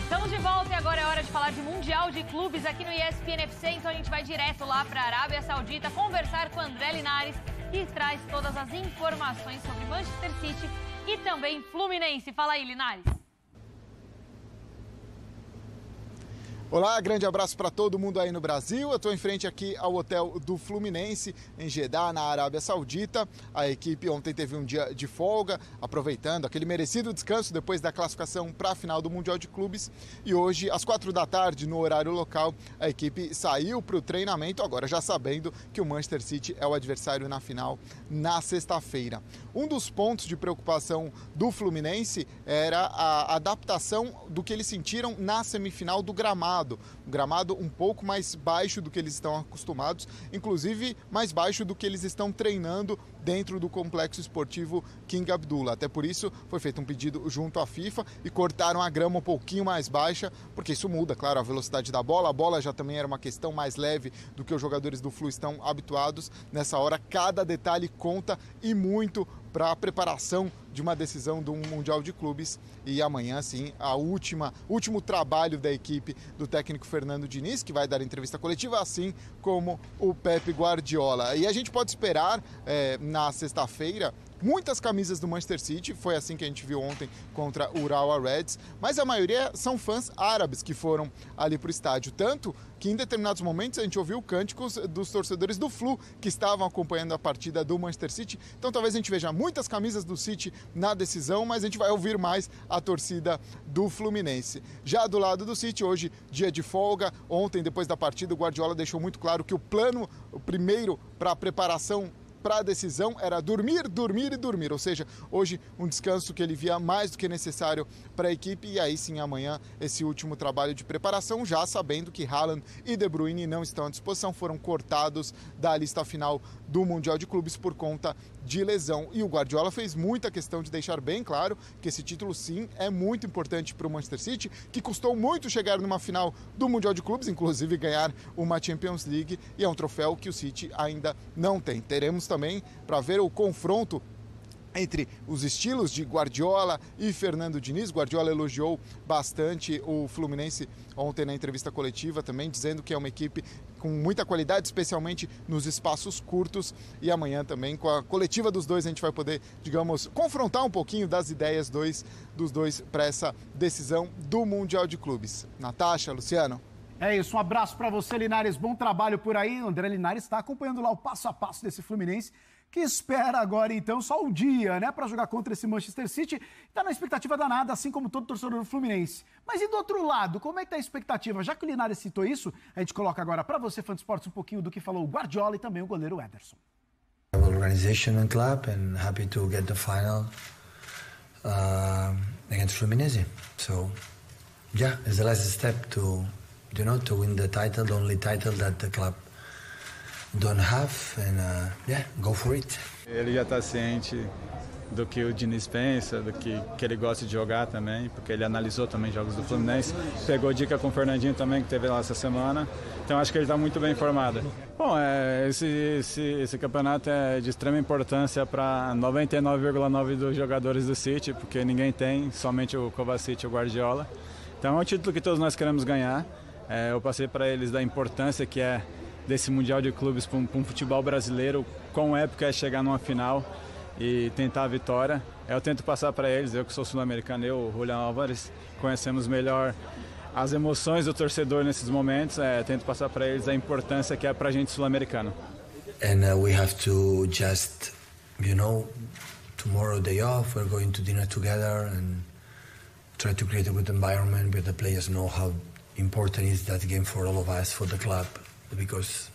Estamos de volta e agora é hora de falar de Mundial de Clubes aqui no ESPN FC. Então a gente vai direto lá para a Arábia Saudita conversar com André Linares, que traz todas as informações sobre Manchester City e também Fluminense. Fala aí, Linares. Olá, grande abraço para todo mundo aí no Brasil. Eu estou em frente aqui ao hotel do Fluminense, em Jeddah, na Arábia Saudita. A equipe ontem teve um dia de folga, aproveitando aquele merecido descanso depois da classificação para a final do Mundial de Clubes. E hoje, às 4 da tarde, no horário local, a equipe saiu para o treinamento, agora já sabendo que o Manchester City é o adversário na final na sexta-feira. Um dos pontos de preocupação do Fluminense era a adaptação do que eles sentiram na semifinal do gramado. Um gramado um pouco mais baixo do que eles estão acostumados, inclusive mais baixo do que eles estão treinando dentro do complexo esportivo King Abdullah. Até por isso foi feito um pedido junto à FIFA e cortaram a grama um pouquinho mais baixa, porque isso muda, claro, a velocidade da bola. A bola já também era uma questão mais leve do que os jogadores do Flu estão habituados. Nessa hora, cada detalhe conta e muito para a preparação de uma decisão do Mundial de Clubes. E amanhã, sim, último trabalho da equipe do técnico Fernando Diniz, que vai dar entrevista coletiva, assim como o Pep Guardiola. E a gente pode esperar, na sexta-feira, muitas camisas do Manchester City, foi assim que a gente viu ontem contra o Urawa Reds, mas a maioria são fãs árabes que foram ali para o estádio, tanto que em determinados momentos a gente ouviu cânticos dos torcedores do Flu que estavam acompanhando a partida do Manchester City. Então talvez a gente veja muitas camisas do City na decisão, mas a gente vai ouvir mais a torcida do Fluminense. Já do lado do City, hoje dia de folga, ontem depois da partida o Guardiola deixou muito claro que o plano primeiro para a preparação para a decisão era dormir, dormir e dormir, ou seja, hoje um descanso que ele via mais do que necessário para a equipe, e aí sim amanhã esse último trabalho de preparação, já sabendo que Haaland e De Bruyne não estão à disposição, foram cortados da lista final do Mundial de Clubes por conta de lesão. E o Guardiola fez muita questão de deixar bem claro que esse título sim é muito importante para o Manchester City, que custou muito chegar numa final do Mundial de Clubes, inclusive ganhar uma Champions League, e é um troféu que o City ainda não tem. Teremos também para ver o confronto entre os estilos de Guardiola e Fernando Diniz. Guardiola elogiou bastante o Fluminense ontem na entrevista coletiva também, dizendo que é uma equipe com muita qualidade, especialmente nos espaços curtos. E amanhã também, com a coletiva dos dois, a gente vai poder, digamos, confrontar um pouquinho das ideias dos dois para essa decisão do Mundial de Clubes. Natasha, Luciano. É isso, um abraço para você, Linares. Bom trabalho por aí. O André Linares está acompanhando lá o passo a passo desse Fluminense, que espera agora, então, só um dia, né, para jogar contra esse Manchester City. Está na expectativa danada, assim como todo torcedor do Fluminense. Mas e do outro lado, como é que está a expectativa? Já que o Linares citou isso, a gente coloca agora para você, fã de esportes, um pouquinho do que falou o Guardiola e também o goleiro Ederson. Organization and club, and happy to get the final against Fluminense. So, yeah, it's the last step to win the title, the only title that the club don't have, and go for it. Ele já está ciente do que o Diniz pensa, do que ele gosta de jogar também, porque ele analisou também jogos do Fluminense, pegou dica com o Fernandinho também, que teve lá essa semana, então acho que ele está muito bem informado. Bom, esse campeonato é de extrema importância para 99,9% dos jogadores do City, porque ninguém tem, somente o Kovacic e o Guardiola. Então é um título que todos nós queremos ganhar. Eu passei para eles da importância que é desse Mundial de Clubes para um futebol brasileiro, quão épico é chegar numa final e tentar a vitória. Eu tento passar para eles, eu que sou sul-americano, o Julián Álvares, conhecemos melhor as emoções do torcedor nesses momentos, tento passar para eles a importância que é para a gente sul-americano. And we have to just, tomorrow day off, we're going to dinner together and try to create a good environment where the players know how important is that game for all of us, for the club, because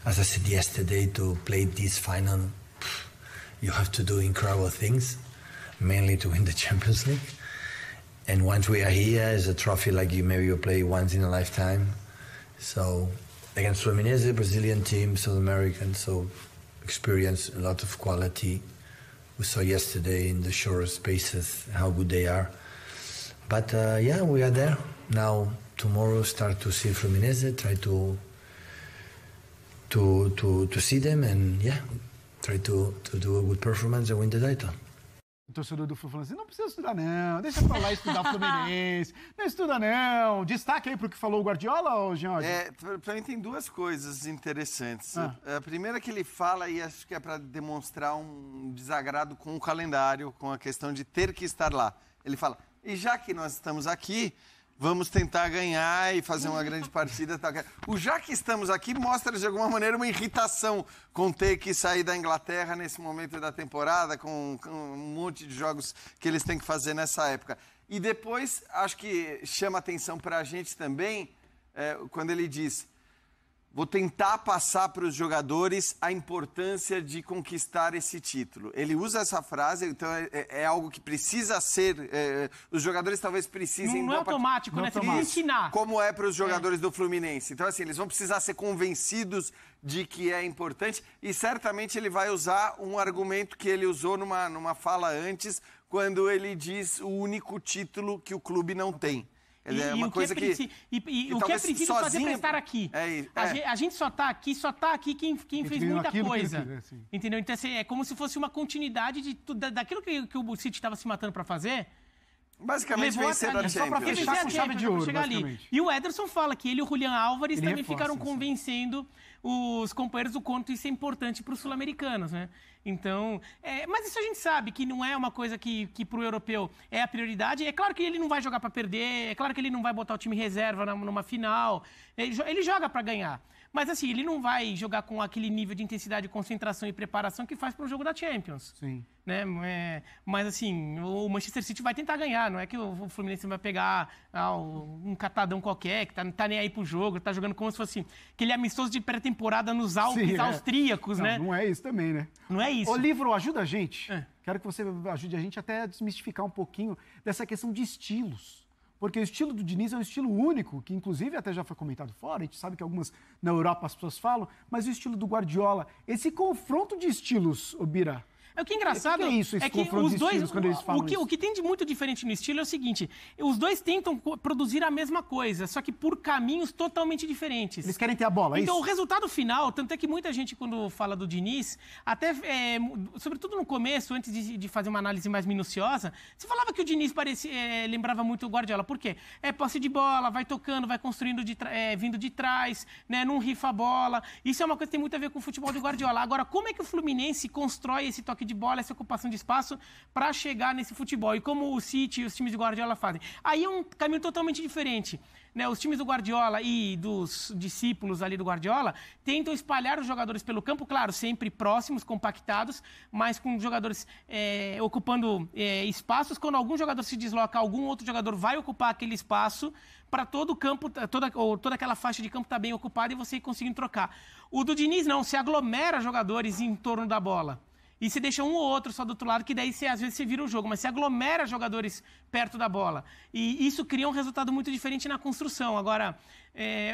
as I said yesterday, to play this final you have to do incredible things, mainly to win the Champions League, and once we are here, it's a trophy like you play once in a lifetime. So against Fluminense, Brazilian team, South American, so experience, a lot of quality. We saw yesterday in the short spaces how good they are. But we are there. Now tomorrow start to see Fluminense, try to see them, and try to do a good performance and win the title. O torcedor do Flu falando assim, não precisa estudar não, deixa pra lá estudar o Fluminense, não estuda não. Destaque aí pro que falou o Guardiola, ou Jorge? Pra mim tem duas coisas interessantes. A primeira que ele fala, e acho que é para demonstrar um desagrado com o calendário, com a questão de ter que estar lá. Ele fala, e já que nós estamos aqui, vamos tentar ganhar e fazer uma grande partida. O já que estamos aqui mostra, de alguma maneira, uma irritação com ter que sair da Inglaterra nesse momento da temporada, com um monte de jogos que eles têm que fazer nessa época. E depois, acho que chama atenção para a gente também, quando ele diz... Vou tentar passar para os jogadores a importância de conquistar esse título. Ele usa essa frase, então é algo que precisa ser... os jogadores talvez precisem... Não é automático, né? Você tem que ensinar. Como é para os jogadores do Fluminense. Então, assim, eles vão precisar ser convencidos de que é importante e certamente ele vai usar um argumento que ele usou numa fala antes, quando ele diz o único título que o clube não tem. O que é preciso fazer para estar aqui? A gente só está aqui quem fez muita coisa. Entendeu? Então, assim, é como se fosse uma continuidade daquilo que o City estava se matando para fazer. Basicamente, vencer a Champions. Só para fechar com chave de ouro, ali. E o Ederson fala que ele e o Julián Álvares também ficaram convencendo os companheiros do quanto isso é importante para os sul-americanos, né? Então, mas isso a gente sabe que não é uma coisa que para o europeu é a prioridade. É claro que ele não vai jogar para perder, é claro que ele não vai botar o time reserva numa final, ele joga para ganhar. Mas assim, ele não vai jogar com aquele nível de intensidade, concentração e preparação que faz para um jogo da Champions. Sim. Né? Mas assim, o Manchester City vai tentar ganhar, não é que o Fluminense vai pegar um catadão qualquer, que tá nem aí pro jogo, tá jogando como se fosse aquele amistoso de pré-temporada nos Alpes austríacos, né? Não é isso também, né? Não é isso. Ô, Livro, ajuda a gente. Quero que você ajude a gente até a desmistificar um pouquinho dessa questão de estilos. Porque o estilo do Diniz é um estilo único, que inclusive até já foi comentado fora, a gente sabe que algumas na Europa as pessoas falam, mas o estilo do Guardiola, esse confronto de estilos, Bira. O que é engraçado é que os dois, quando eles falam o que tem de muito diferente no estilo é o seguinte, os dois tentam produzir a mesma coisa, só que por caminhos totalmente diferentes. Eles querem ter a bola, Então, o resultado final, tanto é que muita gente, quando fala do Diniz, até, sobretudo no começo, antes de fazer uma análise mais minuciosa, se falava que o Diniz lembrava muito o Guardiola. Por quê? Posse de bola, vai tocando, vai construindo vindo de trás, né, não rifa a bola. Isso é uma coisa que tem muito a ver com o futebol do Guardiola. Agora, como é que o Fluminense constrói esse toque de bola, essa ocupação de espaço para chegar nesse futebol? E como o City e os times do Guardiola fazem? Aí é um caminho totalmente diferente. Né? Os times do Guardiola e dos discípulos ali do Guardiola tentam espalhar os jogadores pelo campo, claro, sempre próximos, compactados, mas com jogadores ocupando espaços. Quando algum jogador se desloca, algum outro jogador vai ocupar aquele espaço para todo o campo, toda aquela faixa de campo estar bem ocupada e você ir conseguindo trocar. O do Diniz não, se aglomera jogadores em torno da bola. E se deixa um ou outro só do outro lado, que daí às vezes você vira o jogo, mas se aglomera jogadores perto da bola. E isso cria um resultado muito diferente na construção. Agora,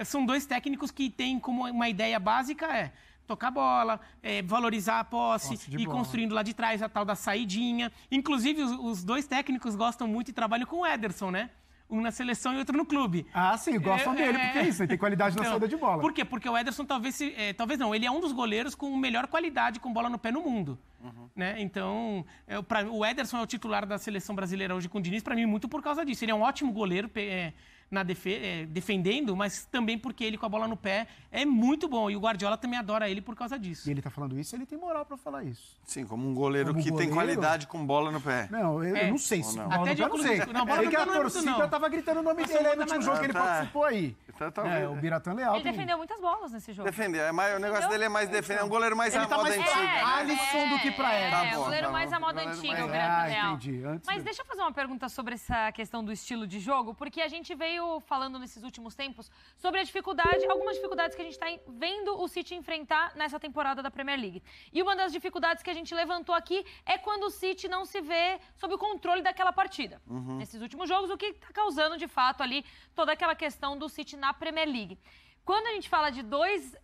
são dois técnicos que têm como uma ideia básica tocar a bola, valorizar a posse e construindo lá de trás a tal da saidinha. Inclusive, os dois técnicos gostam muito e trabalham com o Ederson, né? Um na seleção e outro no clube. Ah, sim, gostam dele, porque é isso, ele tem qualidade na saída de bola. Por quê? Porque o Ederson talvez não, ele é um dos goleiros com melhor qualidade com bola no pé no mundo. Né? Então, o Ederson é o titular da seleção brasileira hoje com o Diniz, para mim, muito por causa disso. Ele é um ótimo goleiro defendendo, mas também porque ele com a bola no pé é muito bom. E o Guardiola também adora ele por causa disso. E ele tá falando isso, ele tem moral para falar isso. Sim, como um goleiro tem qualidade com bola no pé. Não, eu não sei se bola até no pé, não sei. É que a torcida tava gritando o nome dele aí no último jogo que ele participou aí. Então, o Biratã Leal. Ele defendeu muitas bolas nesse jogo. O negócio dele é mais defender, é um goleiro mais à moda antiga. Alisson do que pra ele. O goleiro mais à moda antiga, o Biratã Leal. Entendi. Mas deixa eu fazer uma pergunta sobre essa questão do estilo de jogo, porque a gente veio falando nesses últimos tempos sobre algumas dificuldades que a gente está vendo o City enfrentar nessa temporada da Premier League. E uma das dificuldades que a gente levantou aqui é quando o City não se vê sob o controle daquela partida. Nesses últimos jogos, o que está causando, de fato, ali toda aquela questão do City na Premier League. Quando a gente fala de dois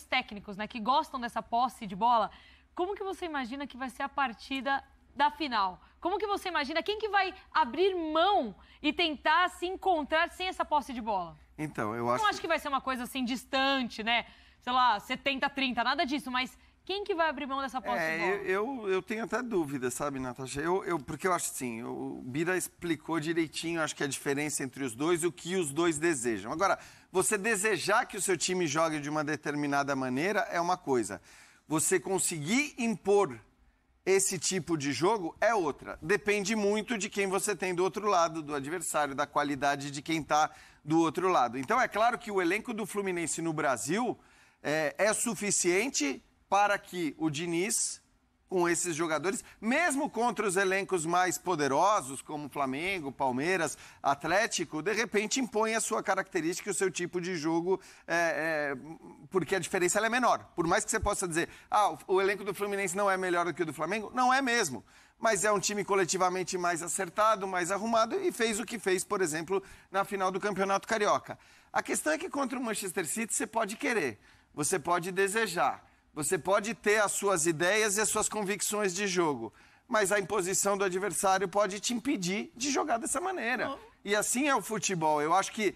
técnicos, né, que gostam dessa posse de bola, como que você imagina que vai ser a partida da final? Como que você imagina quem que vai abrir mão e tentar se encontrar sem essa posse de bola? Então, eu acho... Não acho que vai ser uma coisa assim distante, né? Sei lá, 70-30, nada disso, mas Quem que vai abrir mão dessa posse de bola? Eu tenho até dúvida, sabe, Natasha? Porque eu acho assim, o Bira explicou direitinho, acho que a diferença entre os dois, o que os dois desejam. Agora, você desejar que o seu time jogue de uma determinada maneira é uma coisa. Você conseguir impor esse tipo de jogo é outra. Depende muito de quem você tem do outro lado, do adversário, da qualidade de quem está do outro lado. Então, é claro que o elenco do Fluminense no Brasil é suficiente para que o Diniz, com esses jogadores, mesmo contra os elencos mais poderosos, como Flamengo, Palmeiras, Atlético, de repente impõe a sua característica e o seu tipo de jogo, porque a diferença ela é menor. Por mais que você possa dizer, o elenco do Fluminense não é melhor do que o do Flamengo, não é mesmo. Mas é um time coletivamente mais acertado, mais arrumado e fez o que fez, por exemplo, na final do Campeonato Carioca. A questão é que contra o Manchester City você pode querer, você pode desejar. Você pode ter as suas ideias e as suas convicções de jogo, mas a imposição do adversário pode te impedir de jogar dessa maneira. E assim é o futebol. Eu acho que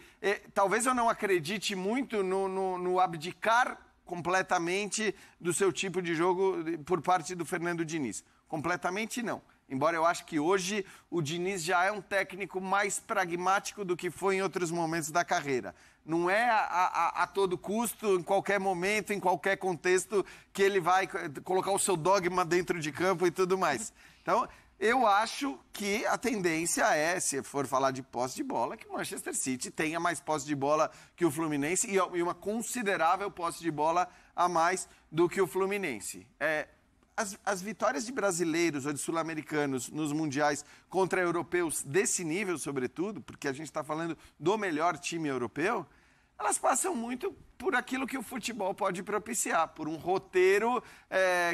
talvez eu não acredite muito no abdicar completamente do seu tipo de jogo por parte do Fernando Diniz. Completamente não. Embora eu acho que hoje o Diniz já é um técnico mais pragmático do que foi em outros momentos da carreira. Não é a todo custo, em qualquer momento, em qualquer contexto, que ele vai colocar o seu dogma dentro de campo e tudo mais. Então, eu acho que a tendência é, se for falar de posse de bola, que o Manchester City tenha mais posse de bola que o Fluminense e uma considerável posse de bola a mais do que o Fluminense. As vitórias de brasileiros ou de sul-americanos nos mundiais contra europeus desse nível, sobretudo, porque a gente está falando do melhor time europeu, elas passam muito por aquilo que o futebol pode propiciar, por um roteiro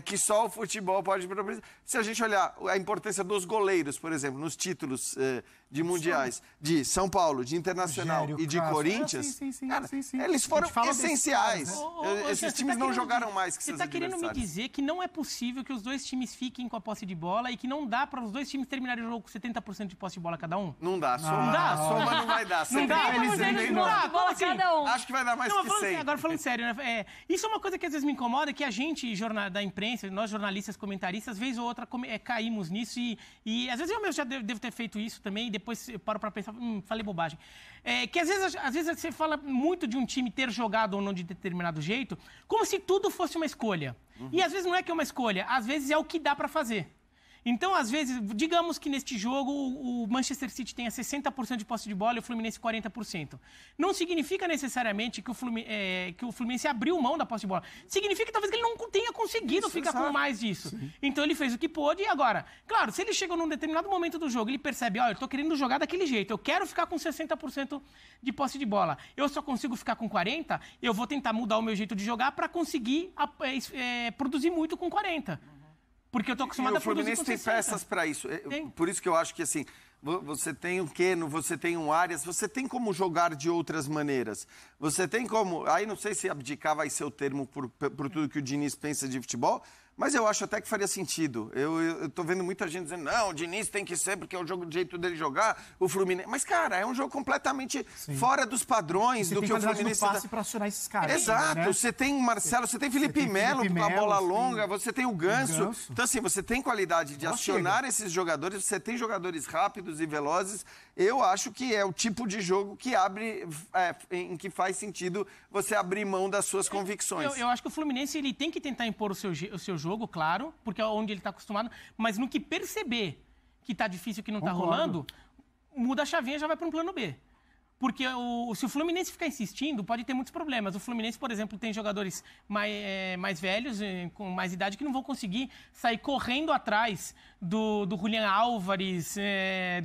que só o futebol pode propiciar. Se a gente olhar a importância dos goleiros, por exemplo, nos títulos de mundiais de São Paulo, de Internacional e de Corinthians, eles foram essenciais. Esses times não jogaram mais que seus adversários. Você está querendo me dizer que não é possível que os dois times fiquem com a posse de bola e que não dá para os dois times terminarem o jogo com 70% de posse de bola cada um? Não dá. Soma não vai dar. Não dá. Bola cada um. Acho que vai dar mais que 100. Agora, falando sério, né? Isso é uma coisa que às vezes me incomoda, que a gente, da imprensa, nós jornalistas, comentaristas, vez ou outra caímos nisso e às vezes eu mesmo já devo ter feito isso também e depois eu paro para pensar, falei bobagem. Que às vezes você fala muito de um time ter jogado ou não de determinado jeito, como se tudo fosse uma escolha. E às vezes não é que é uma escolha, às vezes é o que dá para fazer. Então, às vezes, digamos que neste jogo o Manchester City tenha 60% de posse de bola e o Fluminense 40%. Não significa necessariamente que o Fluminense abriu mão da posse de bola. Significa que talvez ele não tenha conseguido ficar com mais disso. Sim. Então, ele fez o que pôde e agora... Claro, se ele chega num determinado momento do jogo, ele percebe, eu estou querendo jogar daquele jeito, eu quero ficar com 60% de posse de bola. Eu só consigo ficar com 40%, eu vou tentar mudar o meu jeito de jogar para conseguir produzir muito com 40%. Porque eu estou acostumado a produzir com 60. O Fluminense tem peças para isso. Por isso que eu acho que, assim, você tem um Keno, você tem um Arias, você tem como jogar de outras maneiras. Você tem como... Aí não sei se abdicar vai ser o termo por tudo que o Diniz pensa de futebol, mas eu acho até que faria sentido. Eu tô vendo muita gente dizendo, não, o Diniz tem que ser porque é o jeito dele jogar, o Fluminense... Mas, cara, é um jogo completamente fora dos padrões do que o Fluminense... Você tem passe para acionar esses caras. Exato. Né? Você tem o Marcelo, você tem Felipe Melo com a bola longa, você tem o Ganso. Então, assim, você tem qualidade de acionar esses jogadores, você tem jogadores rápidos e velozes. Eu acho que é o tipo de jogo que abre... em que faz sentido você abrir mão das suas convicções. Eu acho que o Fluminense ele tem que tentar impor o seu jogo, claro, porque é onde ele está acostumado, mas no que perceber que está difícil, que não está rolando, muda a chavinha e já vai para um plano B. Porque se o Fluminense ficar insistindo, pode ter muitos problemas. O Fluminense, por exemplo, tem jogadores mais velhos, com mais idade, que não vão conseguir sair correndo atrás do Julián Álvares,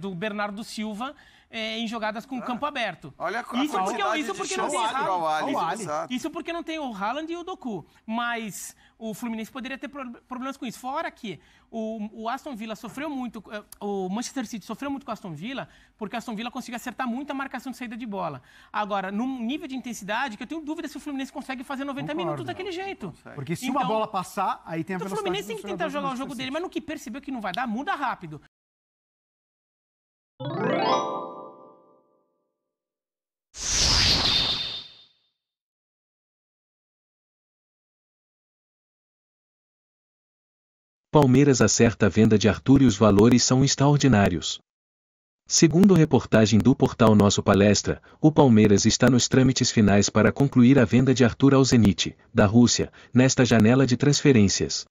do Bernardo Silva, em jogadas com campo aberto. Olha isso porque não tem Haaland. Isso porque não tem o Haaland e o Doku. Mas o Fluminense poderia ter problemas com isso. Fora que o Aston Villa sofreu muito, o Manchester City sofreu muito com o Aston Villa, porque o Aston Villa conseguiu acertar muito a marcação de saída de bola. Agora, num nível de intensidade, que eu tenho dúvida se o Fluminense consegue fazer 90 minutos daquele jeito. Porque se uma bola passar, aí tem a velocidade. O Fluminense tem que tentar jogar o jogo dele, mas no que percebeu que não vai dar, muda rápido. Palmeiras acerta a venda de Arthur e os valores são extraordinários. Segundo reportagem do portal Nosso Palestra, o Palmeiras está nos trâmites finais para concluir a venda de Arthur ao Zenit, da Rússia, nesta janela de transferências.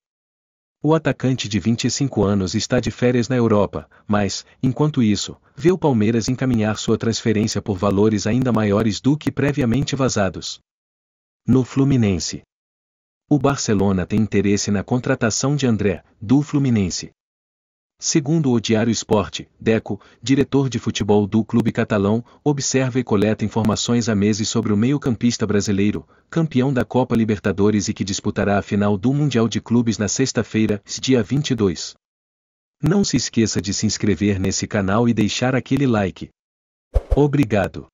O atacante de 25 anos está de férias na Europa, mas, enquanto isso, vê o Palmeiras encaminhar sua transferência por valores ainda maiores do que previamente vazados. No Fluminense. O Barcelona tem interesse na contratação de André, do Fluminense. Segundo o Diário Sport, Deco, diretor de futebol do clube catalão, observa e coleta informações há meses sobre o meio-campista brasileiro, campeão da Copa Libertadores e que disputará a final do Mundial de Clubes na sexta-feira, dia 22. Não se esqueça de se inscrever nesse canal e deixar aquele like. Obrigado.